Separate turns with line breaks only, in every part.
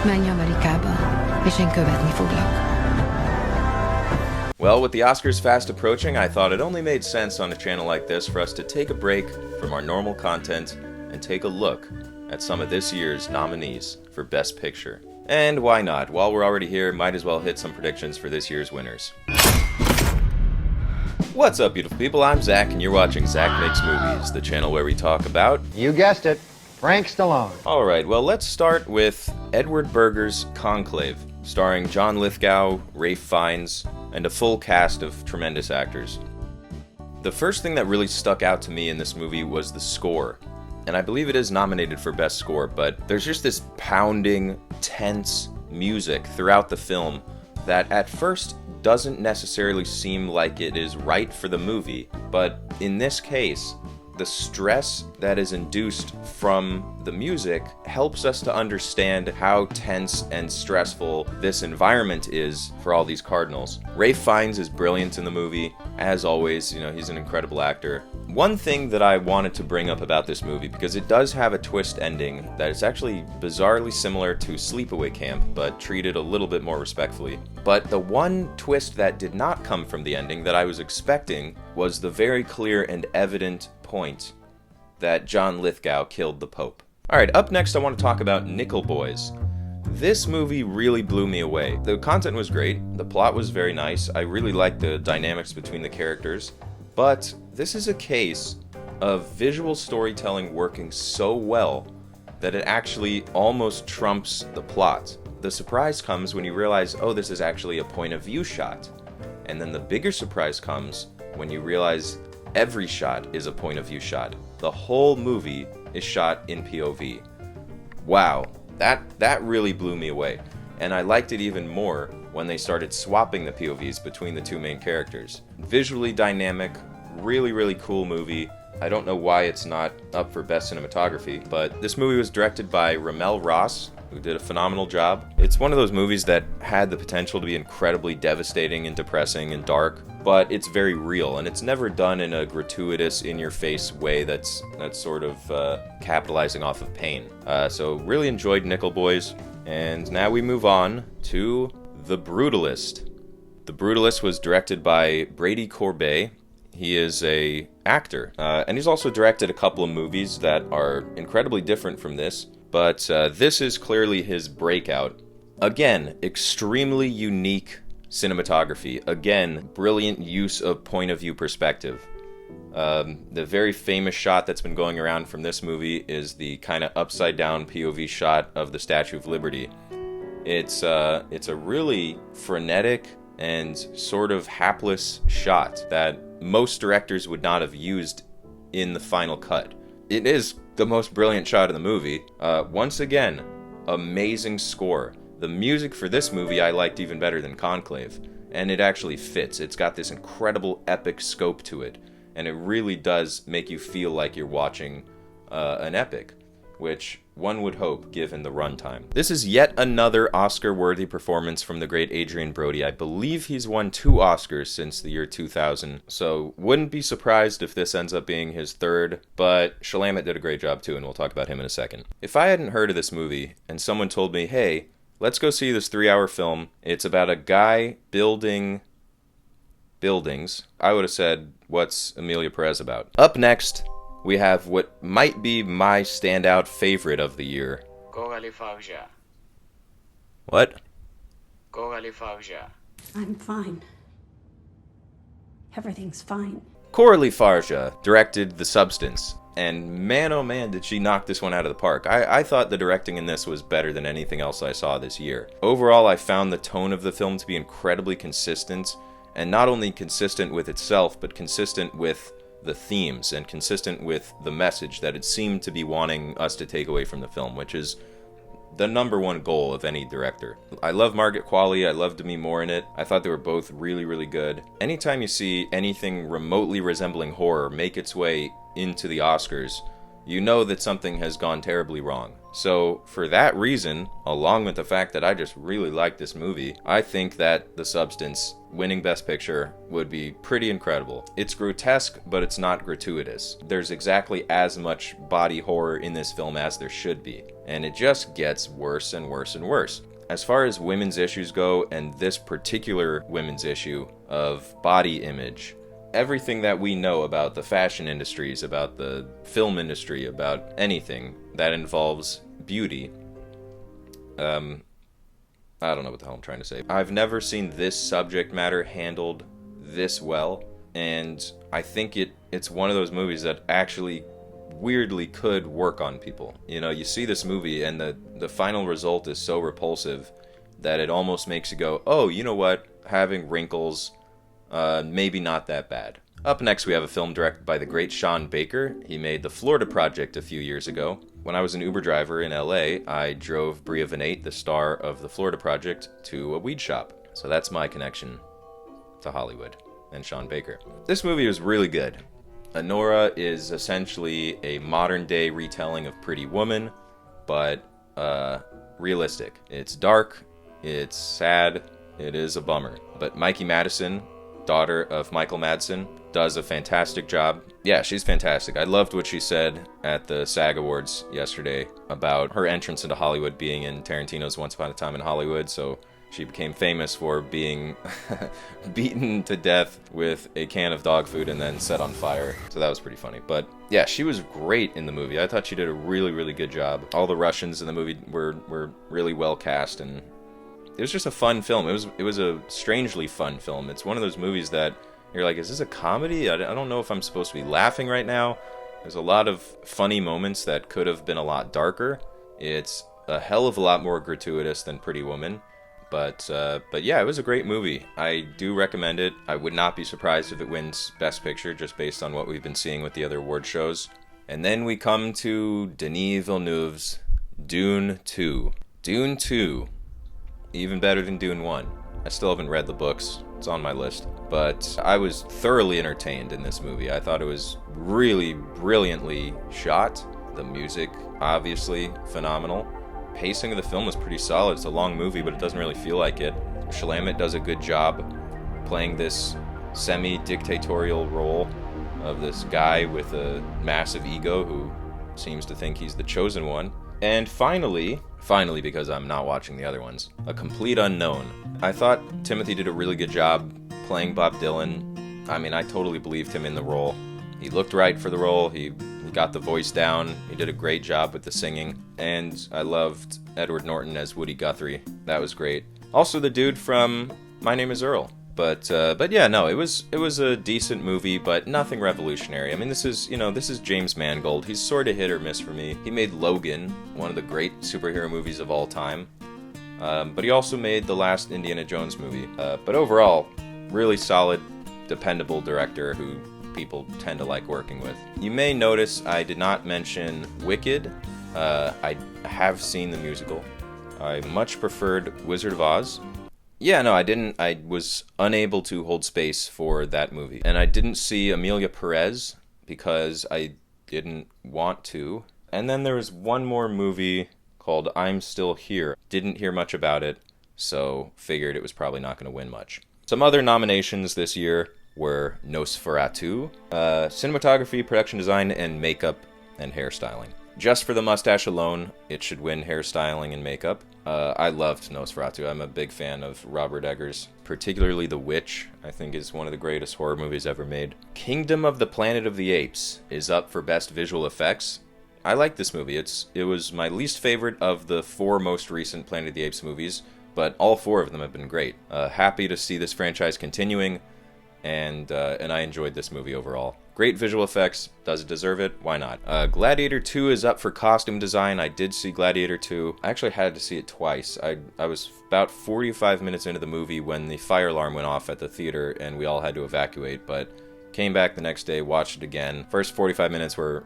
Menj Amerikába, és én követni foglak.
Well, with the Oscars fast approaching, I thought it only made sense on a channel like this for us to take a break from our normal content and take a look at some of this year's nominees for Best Picture. And why not? While we're already here, might as well hit some predictions for this year's winners. What's up, beautiful people? I'm Zach, and you're watching Zach Makes Movies, the channel where we talk about...
You guessed it, Frank Stallone.
Alright, well, let's start with Edward Berger's Conclave, starring John Lithgow, Ralph Fiennes, and a full cast of tremendous actors. The first thing that really stuck out to me in this movie was the score. And I believe it is nominated for Best Score, but there's just this pounding, tense music throughout the film that at first doesn't necessarily seem like it is right for the movie, but in this case, the stress that is induced from the music helps us to understand how tense and stressful this environment is for all these cardinals. Ralph Fiennes is brilliant in the movie, as always. You know, he's an incredible actor. One thing that I wanted to bring up about this movie, because it does have a twist ending that is actually bizarrely similar to Sleepaway Camp, but treated a little bit more respectfully. But the one twist that did not come from the ending that I was expecting was the very clear and evident point that John Lithgow killed the Pope. Alright, up next I want to talk about Nickel Boys. This movie really blew me away. The content was great, the plot was very nice, I really liked the dynamics between the characters, but this is a case of visual storytelling working so well that it actually almost trumps the plot. The surprise comes when you realize, oh, this is actually a point of view shot. And then the bigger surprise comes when you realize every shot is a point of view shot. The whole movie is shot in POV. Wow, that really blew me away. And I liked it even more when they started swapping the POVs between the two main characters. Visually dynamic, really cool movie. I don't know why it's not up for Best Cinematography, but this movie was directed by Ramel Ross, who did a phenomenal job. It's one of those movies that had the potential to be incredibly devastating and depressing and dark, but it's very real, and it's never done in a gratuitous, in-your-face way that's sort of capitalizing off of pain. So really enjoyed Nickel Boys, and now we move on to The Brutalist. The Brutalist was directed by Brady Corbet. He is a actor, and he's also directed a couple of movies that are incredibly different from this, but this is clearly his breakout. Again, extremely unique cinematography. Again, brilliant use of point of view perspective. The very famous shot that's been going around from this movie is the kind of upside down POV shot of the Statue of Liberty. It's a really frenetic and sort of hapless shot that most directors would not have used in the final cut. It is the most brilliant shot in the movie. Once again, amazing score. The music for this movie I liked even better than Conclave, and it actually fits. It's got this incredible epic scope to it, and it really does make you feel like you're watching an epic, which one would hope given the runtime. This is yet another Oscar-worthy performance from the great Adrien Brody. I believe he's won 2 Oscars since the year 2000, so wouldn't be surprised if this ends up being his third, but Chalamet did a great job too, and we'll talk about him in a second. If I hadn't heard of this movie, and someone told me, hey, let's go see this 3-hour film, it's about a guy building buildings, I would have said, what's Emilia Perez about? Up next, we have what might be my standout favorite of the year. What?
I'm fine. Everything's fine.
Coralie Farja directed The Substance, and man oh man did she knock this one out of the park. I thought the directing in this was better than anything else I saw this year. Overall, I found the tone of the film to be incredibly consistent, and not only consistent with itself, but consistent with the themes and consistent with the message that it seemed to be wanting us to take away from the film, which is the number one goal of any director. I love Margaret Qualley, I love Demi Moore in it. I thought they were both really good. Anytime you see anything remotely resembling horror make its way into the Oscars, you know that something has gone terribly wrong. So for that reason, along with the fact that I just really like this movie, I think that The Substance winning Best Picture would be pretty incredible. It's grotesque, but it's not gratuitous. There's exactly as much body horror in this film as there should be, and it just gets worse and worse and worse. As far as women's issues go, and this particular women's issue of body image, everything that we know about the fashion industries, about the film industry, about anything that involves beauty, I don't know what the hell I'm trying to say. I've never seen this subject matter handled this well, and I think it's one of those movies that actually weirdly could work on people. You know, you see this movie and the final result is so repulsive that it almost makes you go, oh, you know what, having wrinkles, maybe not that bad. Up next, we have a film directed by the great Sean Baker. He made The Florida Project a few years ago. When I was an Uber driver in LA, I drove Bria Vinate, the star of The Florida Project, to a weed shop. So that's my connection to Hollywood and Sean Baker. This movie was really good. Anora is essentially a modern-day retelling of Pretty Woman, but realistic. It's dark, it's sad, it is a bummer. But Mikey Madison, daughter of Michael Madsen, does a fantastic job. Yeah, she's fantastic. I loved what she said at the SAG Awards yesterday about her entrance into Hollywood being in Tarantino's Once Upon a Time in Hollywood, so she became famous for being beaten to death with a can of dog food and then set on fire. So that was pretty funny. But yeah, she was great in the movie. I thought she did a really, really good job. All the Russians in the movie were really well cast, and it was just a fun film. It was a strangely fun film. It's one of those movies that you're like, is this a comedy? I don't know if I'm supposed to be laughing right now. There's a lot of funny moments that could have been a lot darker. It's a hell of a lot more gratuitous than Pretty Woman. But yeah, it was a great movie. I do recommend it. I would not be surprised if it wins Best Picture, just based on what we've been seeing with the other award shows. And then we come to Denis Villeneuve's Dune 2. Dune 2. Even better than Dune 1. I still haven't read the books. It's on my list. But I was thoroughly entertained in this movie. I thought it was really brilliantly shot. The music, obviously, phenomenal. Pacing of the film was pretty solid. It's a long movie, but it doesn't really feel like it. Chalamet does a good job playing this semi-dictatorial role of this guy with a massive ego who seems to think he's the chosen one. And finally, because I'm not watching the other ones, A Complete Unknown. I thought Timothy did a really good job playing Bob Dylan. I mean, I totally believed him in the role. He looked right for the role. He got the voice down. He did a great job with the singing. And I loved Edward Norton as Woody Guthrie. That was great. Also the dude from My Name is Earl. But yeah, no, it was a decent movie, but nothing revolutionary. I mean, this is James Mangold. He's sort of hit or miss for me. He made Logan, one of the great superhero movies of all time. But he also made the last Indiana Jones movie. But overall, really solid, dependable director who people tend to like working with. You may notice I did not mention Wicked. I have seen the musical. I much preferred Wizard of Oz. Yeah, no, I didn't. I was unable to hold space for that movie. And I didn't see Emilia Perez because I didn't want to. And then there was one more movie called I'm Still Here. Didn't hear much about it, so figured it was probably not going to win much. Some other nominations this year were Nosferatu, cinematography, production design, and makeup and hairstyling. Just for the mustache alone, it should win hairstyling and makeup. I loved Nosferatu. I'm a big fan of Robert Eggers, particularly The Witch. I think is one of the greatest horror movies ever made. Kingdom of the Planet of the Apes is up for Best Visual Effects. I like this movie. It was my least favorite of the 4 most recent Planet of the Apes movies, but all 4 of them have been great. Happy to see this franchise continuing, and I enjoyed this movie overall. Great visual effects. Does it deserve it? Why not? Gladiator 2 is up for costume design. I did see Gladiator 2. I actually had to see it twice. I was about 45 minutes into the movie when the fire alarm went off at the theater and we all had to evacuate, but came back the next day, watched it again. First 45 minutes were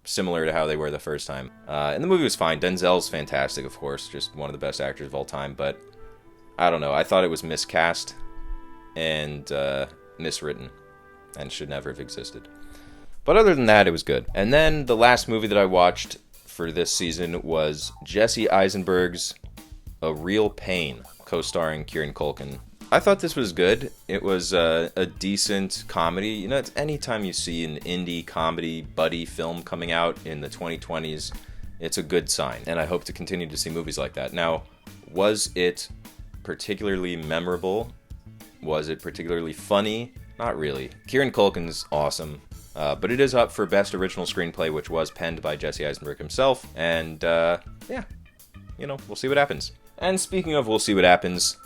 similar to how they were the first time. And the movie was fine. Denzel's fantastic, of course. Just one of the best actors of all time, but I don't know. I thought it was miscast and miswritten and should never have existed. But other than that, it was good. And then the last movie that I watched for this season was Jesse Eisenberg's A Real Pain, co-starring Kieran Culkin. I thought this was good. It was a decent comedy. You know, it's anytime you see an indie comedy buddy film coming out in the 2020s, it's a good sign. And I hope to continue to see movies like that. Now, was it particularly memorable? Was it particularly funny? Not really. Kieran Culkin's awesome. But it is up for Best Original Screenplay, which was penned by Jesse Eisenberg himself. And, yeah, you know, we'll see what happens. And speaking of we'll see what happens,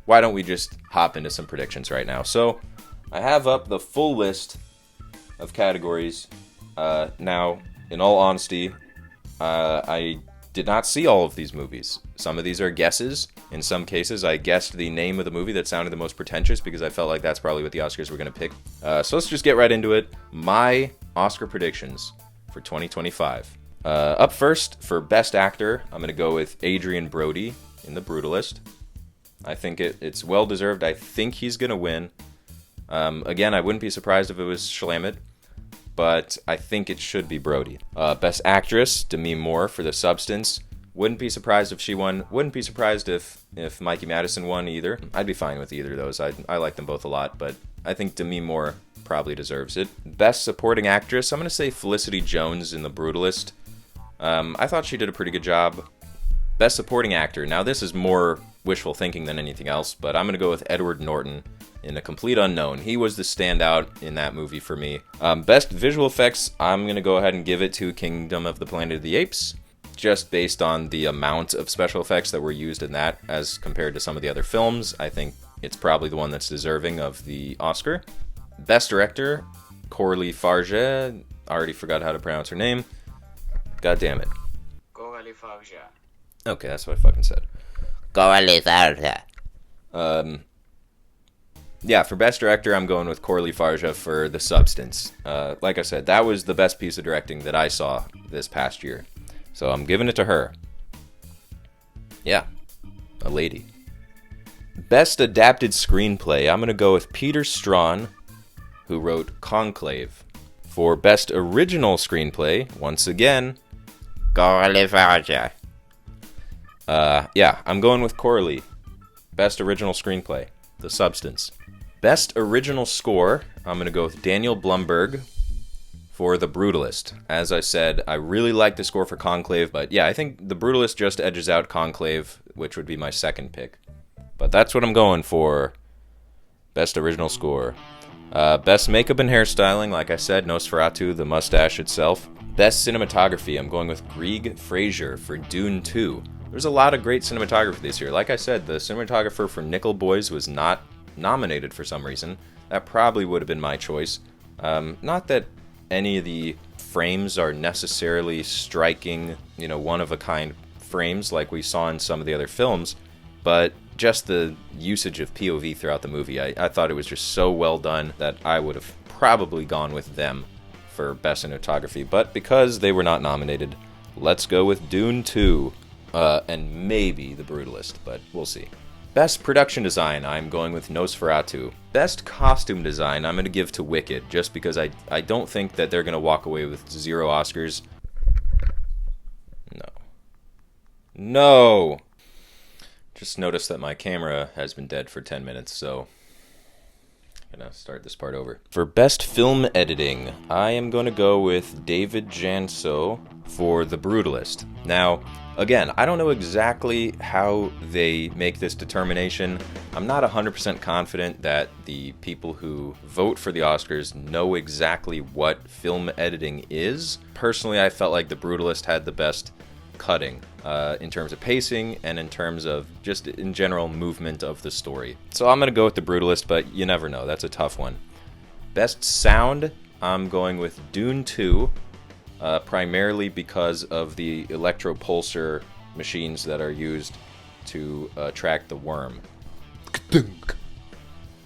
why don't we just hop into some predictions right now? So, I have up the full list of categories. Now, in all honesty, I did not see all of these movies. Some of these are guesses. In some cases, I guessed the name of the movie that sounded the most pretentious because I felt like that's probably what the Oscars were going to pick. So let's just get right into it. My Oscar predictions for 2025. Up first, for Best Actor, I'm going to go with Adrian Brody in The Brutalist. I think it's well-deserved. I think he's going to win. Again, I wouldn't be surprised if it was Schlamet, but I think it should be Brody. Best Actress, Demi Moore for The Substance. Wouldn't be surprised if she won. Wouldn't be surprised if Mikey Madison won either. I'd be fine with either of those. I like them both a lot, but I think Demi Moore probably deserves it. Best Supporting Actress, I'm going to say Felicity Jones in The Brutalist. I thought she did a pretty good job. Best Supporting Actor, now this is more wishful thinking than anything else, but I'm going to go with Edward Norton in A Complete Unknown. He was the standout in that movie for me. Best Visual Effects, I'm going to go ahead and give it to Kingdom of the Planet of the Apes, just based on the amount of special effects that were used in that as compared to some of the other films. I think it's probably the one that's deserving of the Oscar. Best Director, Coralie Farge. I already forgot how to pronounce her name. God damn it.
Coralie Farge.
Okay, that's what I fucking said.
Coralie Farge.
Yeah, for Best Director, I'm going with Coralie Farge for The Substance. Like I said, that was the best piece of directing that I saw this past year. So I'm giving it to her. Yeah, a lady. Best Adapted Screenplay, I'm going to go with Peter Strawn, who wrote Conclave. For Best Original Screenplay, once again,
Coralie Farge.
yeah, I'm going with Coralie. Best Original Screenplay, The Substance. Best Original Score, I'm going to go with Daniel Blumberg for The Brutalist. As I said, I really like the score for Conclave, but yeah, I think The Brutalist just edges out Conclave, which would be my second pick. But that's what I'm going for. Best Original Score. Best Makeup and Hairstyling, like I said, Nosferatu, the mustache itself. Best Cinematography, I'm going with Grieg Fraser for Dune 2. There's a lot of great cinematography this year. Like I said, the cinematographer for Nickel Boys was not nominated for some reason. That probably would have been my choice. Not that any of the frames are necessarily striking, one-of-a-kind frames like we saw in some of the other films, but just the usage of POV throughout the movie, I thought it was just so well done that I would have probably gone with them for Best Cinematography. But because they were not nominated, let's go with Dune 2, and maybe The Brutalist, but we'll see. Best Production Design, I'm going with Nosferatu. Best Costume Design, I'm going to give to Wicked, just because I don't think that they're going to walk away with 0 Oscars. No! Just noticed that my camera has been dead for 10 minutes, so I'm going to start this part over. For Best Film Editing, I am going to go with David Janso for The Brutalist. Now, again, I don't know exactly how they make this determination. I'm not 100% confident that the people who vote for the Oscars know exactly what film editing is. Personally, I felt like The Brutalist had the best cutting in terms of pacing and in terms of just in general movement of the story. So I'm going to go with The Brutalist, but you never know. That's a tough one. Best Sound, I'm going with Dune 2. Primarily because of the electropulsar machines that are used to track the worm.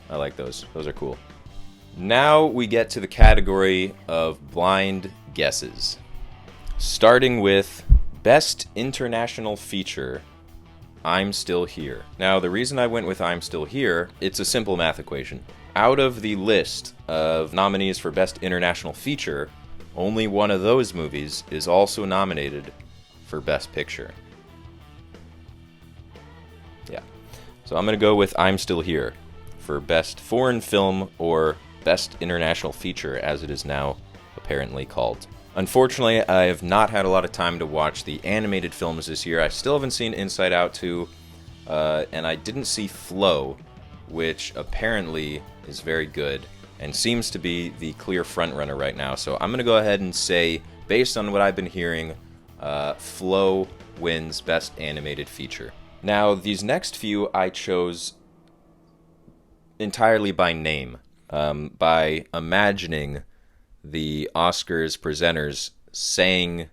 I like those. Those are cool. Now we get to the category of blind guesses. Starting with Best International Feature, I'm Still Here. Now, the reason I went with I'm Still Here, it's a simple math equation. Out of the list of nominees for Best International Feature, only one of those movies is also nominated for Best Picture. Yeah. So I'm going to go with I'm Still Here. for Best Foreign Film or Best International Feature, as it is now apparently called. Unfortunately, I have not had a lot of time to watch the animated films this year. I still haven't seen Inside Out 2, and I didn't see Flow, which apparently is very good and seems to be the clear frontrunner right now. So I'm going to go ahead and say, based on what I've been hearing, Flow wins Best Animated Feature. Now, these next few I chose entirely by name, by imagining the Oscars presenters saying,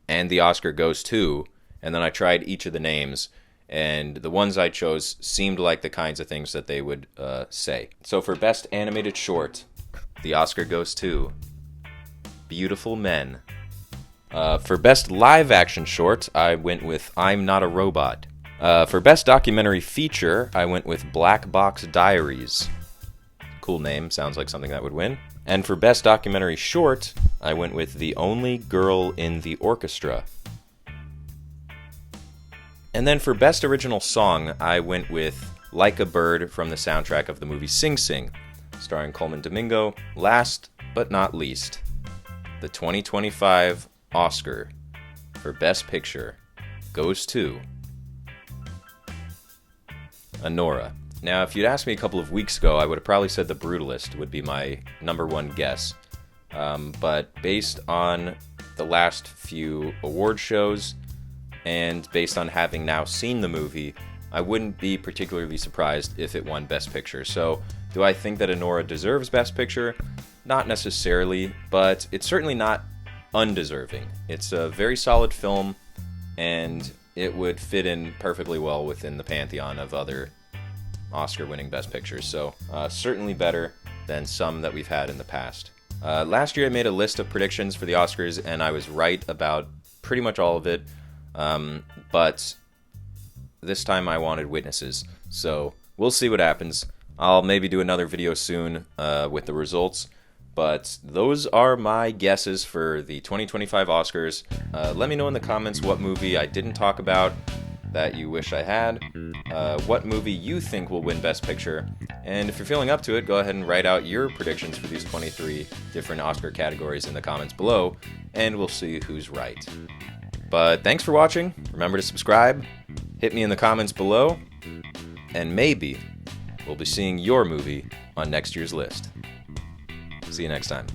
and the Oscar goes to, and then I tried each of the names, and the ones I chose seemed like the kinds of things that they would say. So for Best Animated Short, the Oscar goes to Beautiful Men. For Best Live Action Short, I went with I'm Not a Robot. For Best Documentary Feature, I went with Black Box Diaries. Cool name, sounds like something that would win. And for Best Documentary Short, I went with The Only Girl in the Orchestra. And then for Best Original Song, I went with Like a Bird from the soundtrack of the movie Sing Sing, starring Coleman Domingo. Last but not least, the 2025 Oscar for Best Picture goes to Anora. Now, if you'd asked me a couple of weeks ago, I would have probably said The Brutalist would be my number one guess. But based on the last few award shows, and based on having now seen the movie, I wouldn't be particularly surprised if it won Best Picture. So, do I think that Anora deserves Best Picture? Not necessarily, but it's certainly not undeserving. It's a very solid film, and it would fit in perfectly well within the pantheon of other Oscar-winning Best Pictures, so certainly better than some that we've had in the past. Last year I made a list of predictions for the Oscars, and I was right about pretty much all of it, but this time I wanted witnesses, so we'll see what happens. I'll maybe do another video soon with the results, but those are my guesses for the 2025 Oscars. Let me know in the comments what movie I didn't talk about that you wish I had, what movie you think will win Best Picture, and if you're feeling up to it, go ahead and write out your predictions for these 23 different Oscar categories in the comments below, and we'll see who's right. But thanks for watching, remember to subscribe, hit me in the comments below, and maybe we'll be seeing your movie on next year's list. See you next time.